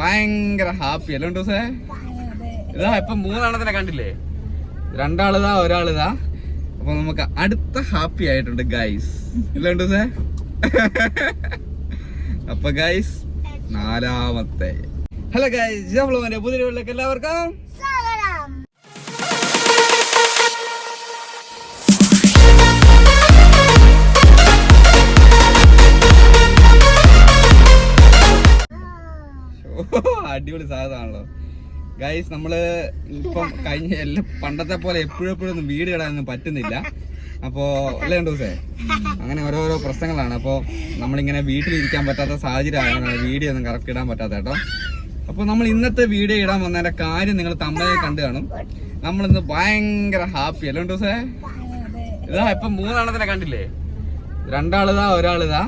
ഭയങ്കര ഹാപ്പി അല്ലേ ദിവസേ? ഇതാ ഇപ്പൊ 3 എണ്ണത്തിനെ കണ്ടില്ലേ? 2 ആളിതാ, 1 ആളിതാ. അപ്പൊ നമുക്ക് അടുത്ത ഹാപ്പി ആയിട്ടുണ്ട് ഗൈസ്, ഇല്ലേ ദിവസേ? അപ്പൊ ഗൈസ് 4ാമത്തെ. ഹലോ ഗൈസ്, പുതിയ വീട്ടിലേക്ക് എല്ലാവർക്കും അടിപൊളി സാധനമാണല്ലോ ഗൈസ്. നമ്മള് ഇപ്പം കഴിഞ്ഞ എല്ലാം പണ്ടത്തെ പോലെ എപ്പോഴും വീഡിയോ ഇടാനൊന്നും പറ്റുന്നില്ല. അപ്പോ അല്ലേ ദിവസേ, അങ്ങനെ ഓരോരോ പ്രശ്നങ്ങളാണ്. അപ്പോൾ നമ്മളിങ്ങനെ വീട്ടിലിരിക്കാൻ പറ്റാത്ത സാഹചര്യമാണ് വീഡിയോ ഒന്നും കറക്റ്റ് ഇടാൻ പറ്റാത്ത കേട്ടോ. അപ്പോൾ നമ്മൾ ഇന്നത്തെ വീഡിയോ ഇടാൻ വന്നതിന്റെ കാര്യം നിങ്ങൾ തമ്മിൽ കണ്ടു കാണും. നമ്മളിന്ന് ഭയങ്കര ഹാപ്പി അല്ലേ ദിവസേ? ഇതാ ഇപ്പൊ 3 എണ്ണത്തിനെ കണ്ടില്ലേ? 2 ആളിതാ, 1 ആളിതാ.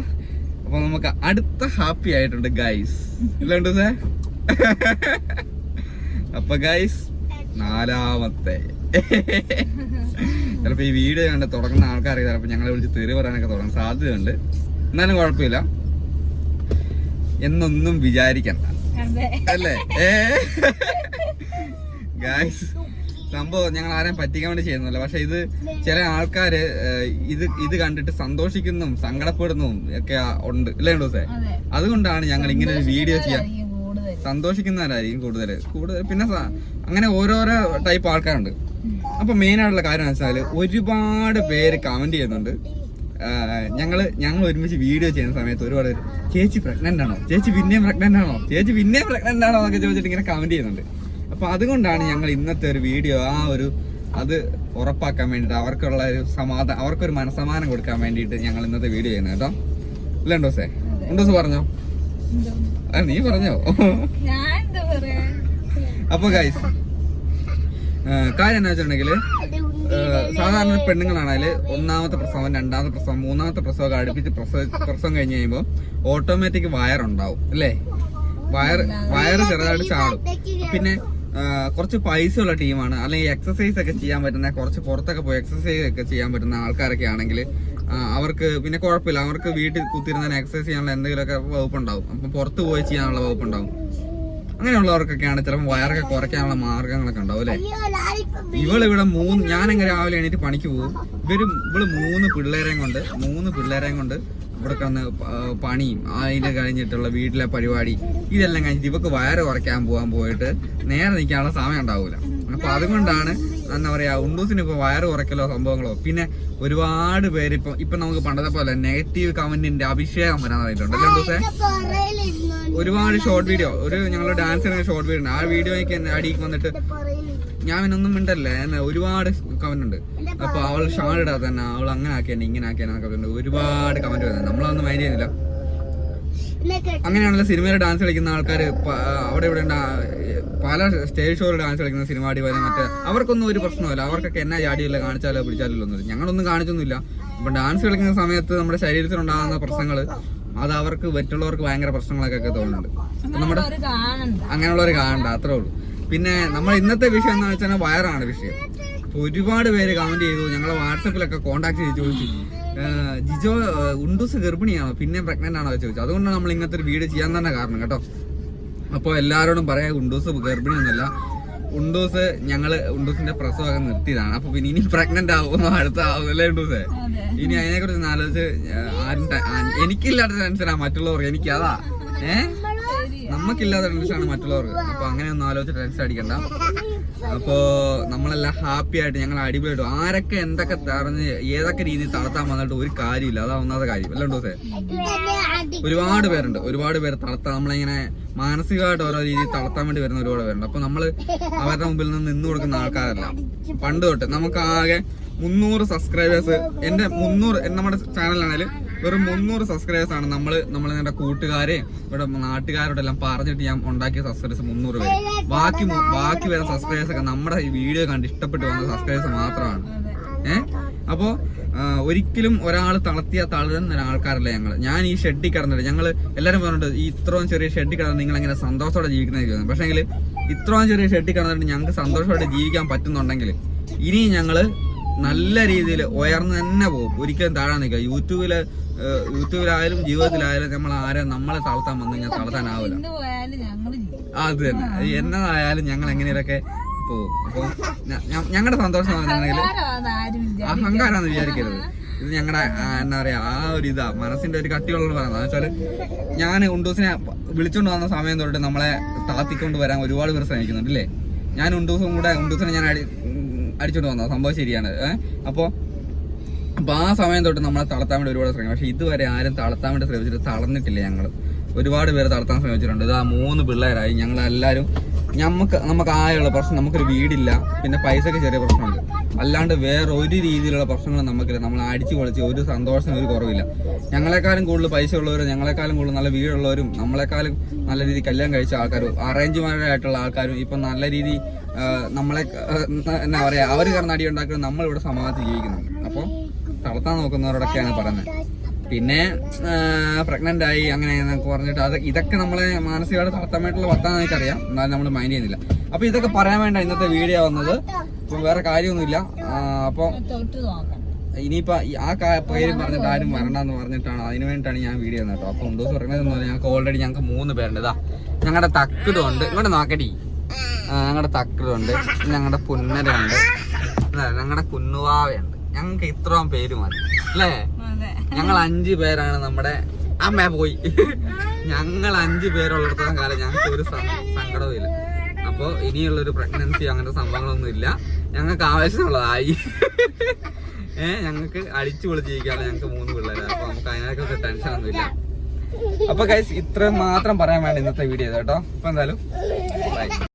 അപ്പൊ നമുക്ക് അടുത്ത ഹാപ്പി ആയിട്ടുണ്ട് ഗൈസ്, ഇല്ലേ ദിവസേ? അപ്പൊ ഗൈസ് 4ാമത്തെ. ചിലപ്പോ ഈ വീഡിയോ കണ്ട് തുടങ്ങുന്ന ആൾക്കാർക്ക് ചിലപ്പോ ഞങ്ങളെ വിളിച്ച് തെറി പറയാനൊക്കെ തുടങ്ങാൻ സാധ്യതയുണ്ട്. എന്നാലും കുഴപ്പമില്ല, എന്നൊന്നും വിചാരിക്കണ്ട അല്ലേ? ഗൈസ് സംഭവം ഞങ്ങൾ ആരെയും പറ്റിക്കാൻ വേണ്ടി ചെയ്യുന്നില്ല. പക്ഷെ ഇത് ചില ആൾക്കാര് ഇത് കണ്ടിട്ട് സന്തോഷിക്കുന്നതും സങ്കടപ്പെടുന്നതും ഒക്കെ ഉണ്ട്, ഇല്ലേ ദിവസേ? അതുകൊണ്ടാണ് ഞങ്ങൾ ഇങ്ങനെ ഒരു വീഡിയോ ചെയ്യാൻ. സന്തോഷിക്കുന്നവരായിരിക്കും കൂടുതൽ. പിന്നെ അങ്ങനെ ഓരോരോ ടൈപ്പ് ആൾക്കാരുണ്ട്. അപ്പൊ മെയിൻ ആയിട്ടുള്ള കാര്യം എന്ന് വെച്ചാല് ഒരുപാട് പേര് കമന്റ് ചെയ്യുന്നുണ്ട്. ഞങ്ങൾ ഒരുമിച്ച് വീഡിയോ ചെയ്യുന്ന സമയത്ത് ഒരുപാട് ചേച്ചി പ്രഗ്നന്റ് ആണോ, ചേച്ചി പിന്നെയും പ്രഗ്നന്റ് ആണോ, ചേച്ചി പിന്നെയും പ്രഗ്നന്റ് ആണോ എന്നൊക്കെ ചോദിച്ചിട്ട് ഇങ്ങനെ കമന്റ് ചെയ്യുന്നുണ്ട്. അപ്പൊ അതുകൊണ്ടാണ് ഞങ്ങൾ ഇന്നത്തെ ഒരു വീഡിയോ അത് ഉറപ്പാക്കാൻ വേണ്ടിട്ട് അവർക്കുള്ള ഒരു അവർക്കൊരു മനസ്സമാനം കൊടുക്കാൻ വേണ്ടിയിട്ട് ഞങ്ങൾ ഇന്നത്തെ വീഡിയോ ചെയ്യുന്നത് കേട്ടോ. ഇല്ല ഉണ്ടോസേ? ഉണ്ടോസ് പറഞ്ഞോ? നീ പറഞ്ഞോ? അപ്പൊ ഗൈസ് കാര്യം എന്താ വെച്ചിട്ടുണ്ടെങ്കില്, സാധാരണ പെണ്ണുങ്ങളാണെങ്കിൽ 1ാമത്തെ പ്രസവം, 2ാമത്തെ പ്രസവം, 3ാമത്തെ പ്രസവമൊക്കെ അടുപ്പിച്ച് പ്രസവം കഴിഞ്ഞ് കഴിയുമ്പോൾ ഓട്ടോമാറ്റിക് വയറുണ്ടാവും അല്ലേ? വയറ് ചെറുതായിട്ട് ചാടും. പിന്നെ കുറച്ച് പൈസ ഉള്ള ടീമാണ്, അല്ലെങ്കിൽ എക്സസൈസ് ഒക്കെ ചെയ്യാൻ പറ്റുന്ന, കുറച്ച് പുറത്തൊക്കെ പോയി എക്സസൈസ് ഒക്കെ ചെയ്യാൻ പറ്റുന്ന ആൾക്കാരൊക്കെ ആണെങ്കിൽ അവർക്ക് പിന്നെ കുഴപ്പമില്ല. അവർക്ക് വീട്ടിൽ കുത്തിരുന്നതിന് എക്സസൈസ് ചെയ്യാനുള്ള എന്തെങ്കിലുമൊക്കെ വകുപ്പുണ്ടാവും. അപ്പം പുറത്ത് പോയി ചെയ്യാനുള്ള വകുപ്പുണ്ടാവും. അങ്ങനെയുള്ളവർക്കൊക്കെയാണ് ചിലപ്പോൾ വയറൊക്കെ കുറയ്ക്കാനുള്ള മാർഗങ്ങളൊക്കെ ഉണ്ടാവും അല്ലേ? ഇവളിവിടെ ഞാനെങ്ങനെ രാവിലെ എണീറ്റ് പണിക്ക് പോകും. ഇവള് 3 പിള്ളേരെയും കൊണ്ട് ഇവിടെ കിടന്ന് പണിയും അതിന് കഴിഞ്ഞിട്ടുള്ള വീട്ടിലെ പരിപാടി ഇതെല്ലാം കഴിഞ്ഞിട്ട് ഇവക്ക് വയറ് കുറയ്ക്കാൻ പോയിട്ട് നേരെ നിൽക്കാനുള്ള സമയം ഉണ്ടാവൂല. അപ്പൊ അതുകൊണ്ടാണ് എന്താ പറയാ, ഉണ്ടൂസിന് ഇപ്പൊ വയറ് കുറയ്ക്കലോ സംഭവങ്ങളോ. പിന്നെ ഒരുപാട് പേര് ഇപ്പൊ നമുക്ക് പണ്ടത്തെ പോലെ നെഗറ്റീവ് കമന്റിന്റെ അഭിഷേകം വരാൻ പറഞ്ഞിട്ടുണ്ട് അല്ലേ ഉണ്ടൂസേ? ഒരുപാട് ഷോർട്ട് വീഡിയോ, ഞങ്ങൾ ഡാൻസ് ചെയ്യുന്ന ഷോർട്ട് വീഡിയോ ഉണ്ട്. ആ വീഡിയോയ്ക്ക് എന്നെ അടിക്ക് വന്നിട്ട് ഞാൻ ഇന്നൊന്നും മിണ്ടല്ലേ, ഒരുപാട് കമന്റ് ഉണ്ട്. അപ്പൊ അവൾ ഷാൾ ഇടാതെ തന്നെ അവൾ അങ്ങനെ ആക്കിയാണ് ഇങ്ങനെ ആക്കിയാന്നൊക്കെ പറഞ്ഞിട്ട് ഒരുപാട് കമന്റ് വരുന്നത്. നമ്മളതൊന്നും മൈൻഡ് ചെയ്യുന്നില്ല. അങ്ങനെയാണല്ലോ സിനിമയിൽ ഡാൻസ് കളിക്കുന്ന ആൾക്കാർ അവിടെ ഇവിടെ പല സ്റ്റേജ് ഷോയിൽ ഡാൻസ് കളിക്കുന്ന സിനിമാടി പോലെ മറ്റേ അവർക്കൊന്നും ഒരു പ്രശ്നമില്ല. അവർക്കൊക്കെ എന്നാ ചാടിയില്ല, കാണിച്ചാലോ പിടിച്ചാലോ ഒന്നും. ഞങ്ങളൊന്നും കാണിച്ചൊന്നുമില്ല. അപ്പൊ ഡാൻസ് കളിക്കുന്ന സമയത്ത് നമ്മുടെ ശരീരത്തിലുണ്ടാകുന്ന പ്രശ്നങ്ങൾ അത് അവർക്ക് മറ്റുള്ളവർക്ക് ഭയങ്കര പ്രശ്നങ്ങളൊക്കെ തോന്നുന്നുണ്ട്. നമ്മുടെ അങ്ങനെയുള്ളവർ കാണണ്ട, അത്രേ ഉള്ളൂ. പിന്നെ നമ്മൾ ഇന്നത്തെ വിഷയം എന്ന് വെച്ചാൽ വയറാണ് വിഷയം. ഒരുപാട് പേര് കമന്റ് ചെയ്തു, ഞങ്ങളെ വാട്സപ്പിലൊക്കെ കോണ്ടാക്ട് ചെയ്ത് ചോദിച്ചു, ജിജോ ഉണ്ടൂസ് ഗർഭിണിയാണോ, പിന്നെ പ്രഗ്നന്റ് ആണോ ചോദിച്ചു. അതുകൊണ്ടാണ് നമ്മൾ ഇങ്ങനത്തെ ഒരു വീഡിയോ ചെയ്യാൻ തന്നെ കാരണം കേട്ടോ. അപ്പോൾ എല്ലാവരോടും പറയാം, ഉണ്ടൂസ് ഗർഭിണിയൊന്നുമല്ല. ഉണ്ടൂസിന്റെ പ്രസവമൊക്കെ നിർത്തിയതാണ്. അപ്പൊ പിന്നെ ഇനി പ്രഗ്നന്റ് ആവുമോ, അടുത്താവുന്നല്ലേ ഉണ്ടൂസേ? ഇനി അതിനെ കുറിച്ച് ആലോചിച്ച് എനിക്കില്ലാത്ത ടെൻഷനാ മറ്റുള്ളവർക്ക്. എനിക്ക് അതാ നമുക്കില്ലാത്ത ടെൻഷനാണ് മറ്റുള്ളവർക്ക്. അപ്പൊ അങ്ങനെയൊന്നും ആലോചിച്ച് ടെൻഷൻ അടിക്കണ്ട. അപ്പോ നമ്മളെല്ലാം ഹാപ്പി ആയിട്ട് ഞങ്ങൾ അടിപൊളിയായിട്ട് ആരൊക്കെ എന്തൊക്കെ തടഞ്ഞ് ഏതൊക്കെ രീതിയിൽ തളർത്താൻ വന്നിട്ട് ഒരു കാര്യമില്ല. അതാ ഒന്നാമത്തെ കാര്യം അല്ല ഉണ്ടോസേ? ഒരുപാട് പേര് തളർത്താൻ, നമ്മളിങ്ങനെ മാനസികമായിട്ട് ഓരോ രീതിയിൽ തളർത്താൻ വേണ്ടി വരുന്ന ഒരുപാട് പേരുണ്ട്. അപ്പൊ നമ്മള് അവരുടെ മുമ്പിൽ നിന്ന് കൊടുക്കുന്ന ആൾക്കാരല്ല. പണ്ട് തൊട്ട് നമുക്ക് ആകെ 300 സബ്സ്ക്രൈബേഴ്സ്, നമ്മുടെ ചാനലാണെങ്കിൽ വെറും 300 സബ്സ്ക്രൈബേഴ്സ് ആണ്. നമ്മളെ കൂട്ടുകാരെയും ഇവിടെ നാട്ടുകാരോടെല്ലാം പറഞ്ഞിട്ട് ഞാൻ ഉണ്ടാക്കിയ സബ്സ്ക്രൈബേഴ്സ് 300 പേര്. ബാക്കി വരുന്ന സബ്സ്ക്രൈബേഴ്സ് ഒക്കെ നമ്മുടെ ഈ വീഡിയോ കണ്ട് ഇഷ്ടപ്പെട്ട് വന്ന സബ്സ്ക്രൈബേഴ്സ് മാത്രമാണ്. അപ്പോ ഒരിക്കലും ഒരാൾ തളരുന്ന ആൾക്കാരല്ല ഞങ്ങൾ. ഞാൻ ഈ ഷെഡിൽ കിടന്നിട്ട് ഞങ്ങൾ എല്ലാവരും പറഞ്ഞിട്ട് ഈ ഇത്രയും ചെറിയ ഷെഡിൽ കിടന്ന് നിങ്ങൾ എങ്ങനെ സന്തോഷത്തോടെ ജീവിക്കുന്നതായിരിക്കും. പക്ഷേ എങ്കിൽ ഇത്രയും ചെറിയ ഷെഡിൽ കിടന്നിട്ട് ഞങ്ങൾക്ക് സന്തോഷത്തോടെ ജീവിക്കാൻ പറ്റുന്നുണ്ടെങ്കിൽ ഇനി ഞങ്ങള് നല്ല രീതിയിൽ ഉയർന്നു തന്നെ പോകും. ഒരിക്കലും താഴാൻ നിൽക്കുക. യൂട്യൂബിലായാലും ജീവിതത്തിലായാലും നമ്മളെ തളർത്താൻ വന്നു കഴിഞ്ഞാൽ തളർത്താനാവില്ല. അത് തന്നെ എന്നതായാലും ഞങ്ങൾ എങ്ങനെയൊക്കെ പോകും. അപ്പൊ ഞങ്ങളുടെ സന്തോഷം എന്ന് പറഞ്ഞിട്ടുണ്ടെങ്കിൽ അഹങ്കാരാന്ന് വിചാരിക്കരുത്. ഇത് ഞങ്ങളുടെ എന്താ പറയാ ആ ഒരു ഇതാ മനസ്സിന്റെ ഒരു കട്ടിയുള്ളത് പറയുന്നത് വെച്ചാല് ഞാൻ ഉണ്ടൂസിനെ വിളിച്ചോണ്ട് വന്ന സമയം തൊട്ട് നമ്മളെ താത്തിക്കൊണ്ട് വരാൻ ഒരുപാട് പേർ ശ്രമിക്കുന്നുണ്ട് അല്ലേ. ഞാൻ ഉണ്ടൂസിനെ ഞാൻ അടിച്ചോണ്ട് വന്ന സംഭവം ശരിയാണ്. അപ്പൊ ആ സമയം തൊട്ട് നമ്മളെ തളർത്താൻ വേണ്ടി ഒരുപാട് ശ്രമിക്കും. പക്ഷെ ഇതുവരെ ആരും തളർത്താൻ വേണ്ടി ശ്രമിച്ചിട്ട് തളർന്നിട്ടില്ല. ഞങ്ങൾ ഒരുപാട് പേര് തളർത്താൻ ശ്രമിച്ചിട്ടുണ്ട്. ഇത് 3 പിള്ളേരായി ഞങ്ങളെല്ലാവരും. നമുക്ക് ആയുള്ള പ്രശ്നം, നമുക്കൊരു വീടില്ല, പിന്നെ പൈസക്ക് ചെറിയ പ്രശ്നമുണ്ട്. അല്ലാണ്ട് വേറെ ഒരു രീതിയിലുള്ള പ്രശ്നങ്ങളും നമുക്കില്ല. നമ്മൾ അടിച്ചു പൊളിച്ച് ഒരു സന്തോഷത്തിന് ഒരു കുറവില്ല. ഞങ്ങളെക്കാളും കൂടുതൽ പൈസ ഉള്ളവരും ഞങ്ങളെക്കാളും കൂടുതൽ നല്ല വീടുള്ളവരും നമ്മളെക്കാളും നല്ല രീതിയിൽ കല്യാണം കഴിച്ച ആൾക്കാരും അറേഞ്ച് മാരേജ് ആയിട്ടുള്ള ആൾക്കാരും ഇപ്പം നല്ല രീതി നമ്മളെ എന്താ പറയാ അവർ കാരണം അടി ഉണ്ടാക്കുന്നത് നമ്മളിവിടെ സമാധാനത്തിൽ ജീവിക്കുന്നുണ്ട്. അപ്പോൾ തളർത്താൻ നോക്കുന്നവരോടൊക്കെയാണ് പറയുന്നത്. പിന്നെ പ്രഗ്നന്റ് ആയി അങ്ങനെ എന്നൊക്കെ പറഞ്ഞിട്ട് ഇതൊക്കെ നമ്മളെ മാനസികമായിട്ട് തളർത്താനായിട്ടുള്ള വർത്താനം എനിക്കറിയാം. എന്നാലും നമ്മൾ മൈൻഡ് ചെയ്യുന്നില്ല. അപ്പൊ ഇതൊക്കെ പറയാൻ വേണ്ട ഇന്നത്തെ വീഡിയോ വന്നത്. ഇപ്പൊ വേറെ കാര്യമൊന്നുമില്ല. അപ്പൊ ഇനിയിപ്പോ ആ പേര് പറഞ്ഞിട്ട് ആരും വരണ്ടെന്ന് പറഞ്ഞിട്ടാണ് അതിന് വേണ്ടിയിട്ടാണ് ഞാൻ വീഡിയോ കേട്ടോ. അപ്പൊ ഉണ്ടോസ് പറഞ്ഞതെന്ന് പറഞ്ഞാൽ ഞങ്ങൾക്ക് ഓൾറെഡി ഞങ്ങൾക്ക് 3 പേരുണ്ട്. ഇതാ ഞങ്ങളുടെ തക്കിടുണ്ട്, ഇങ്ങോട്ട് നോക്കടി. ഞങ്ങളുടെ തക്കിടുണ്ട്, ഞങ്ങളുടെ പുന്നരുണ്ട്, ഞങ്ങളുടെ കുന്നുവാവയുണ്ട്. ഞങ്ങൾക്ക് ഇത്രയും പേര് മതി അല്ലേ. ഞങ്ങൾ 5 പേരാണ് നമ്മുടെ അമ്മ പോയി. ഞങ്ങൾ 5 പേരുള്ളിടത്തോളം കാലം ഞങ്ങൾക്ക് ഒരു സങ്കടവും ഇല്ല. അപ്പോൾ ഇനിയുള്ളൊരു പ്രഗ്നൻസി അങ്ങനത്തെ സംഭവങ്ങളൊന്നും ഇല്ല. ഞങ്ങൾക്ക് ആവശ്യമുള്ളതായി. ഞങ്ങൾക്ക് അടിച്ചു പൊളിച്ചിരിക്കാനുള്ള ഞങ്ങൾക്ക് 3 പിള്ളേരാണ്. അപ്പൊ നമുക്ക് അതിനൊക്കെ ടെൻഷൻ ഒന്നും ഇല്ല. അപ്പൊ ഗൈസ് ഇത്രയും മാത്രം പറയാൻ വേണ്ടി ഇന്നത്തെ വീഡിയോ കേട്ടോ. അപ്പൊ എന്തായാലും ബൈ.